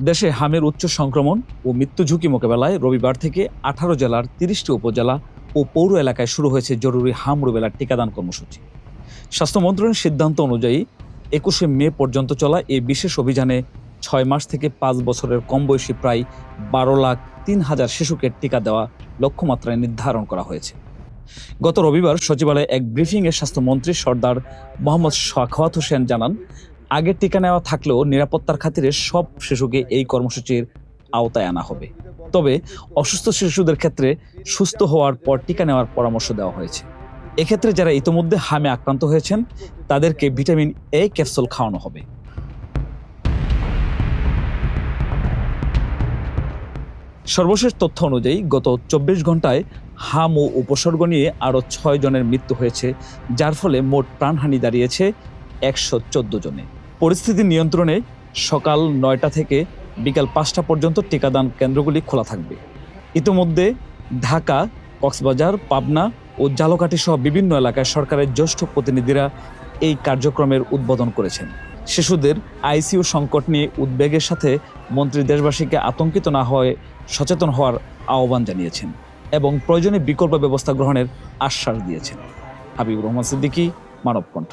দেশে হামের উচ্চ সংক্রমণ ও মৃত্যু ঝুঁকি মোকাবেলায় রবিবার থেকে 18 জেলার 30টি উপজেলা ও পৌর এলাকায় শুরু হয়েছে জরুরি হাম রুবেলার টিকাদান কর্মসূচি। স্বাস্থ্য মন্ত্রণালয়ের সিদ্ধান্ত অনুযায়ী 21শে মে পর্যন্ত চলা এই বিশেষ অভিযানে 6 মাস থেকে 5 বছরের কম বয়সী প্রায় 12,03,000 শিশুকে টিকা দেওয়া লক্ষ্যমাত্রায় নির্ধারণ করা হয়েছে। গত রবিবার সচিবালয়ে এক ব্রিফিংয়ে স্বাস্থ্যমন্ত্রী সর্দার মোহাম্মদ সাখাওয়াত হোসেন জানান, আগে টিকা নেওয়া থাকলেও নিরাপত্তার খাতিরে সব শিশুকে এই কর্মসূচির আওতায় আনা হবে। তবে অসুস্থ শিশুদের ক্ষেত্রে সুস্থ হওয়ার পর টিকা নেওয়ার পরামর্শ দেওয়া হয়েছে। এক্ষেত্রে যারা ইতোমধ্যে হামে আক্রান্ত হয়েছেন তাদেরকে ভিটামিন এ ক্যাপসুল খাওয়ানো হবে। সর্বশেষ তথ্য অনুযায়ী গত 24 ঘন্টায় হাম ও উপসর্গ নিয়ে আরও 6 জনের মৃত্যু হয়েছে, যার ফলে মোট প্রাণহানি দাঁড়িয়েছে 114 জনে। পরিস্থিতি নিয়ন্ত্রণে সকাল 9টা থেকে বিকাল 5টা পর্যন্ত টিকাদান কেন্দ্রগুলি খোলা থাকবে। ইতোমধ্যে ঢাকা, কক্সবাজার, পাবনা ও ঝালকাঠি সহ বিভিন্ন এলাকায় সরকারের জ্যেষ্ঠ প্রতিনিধিরা এই কার্যক্রমের উদ্বোধন করেছেন। শিশুদের আইসিইউ সংকট নিয়ে উদ্বেগের সাথে মন্ত্রী দেশবাসীকে আতঙ্কিত না হয়ে সচেতন হওয়ার আহ্বান জানিয়েছেন এবং প্রয়োজনে বিকল্প ব্যবস্থা গ্রহণের আশ্বাস দিয়েছেন। হাবিবুর রহমান সিদ্দিকী, মানব কণ্ঠ।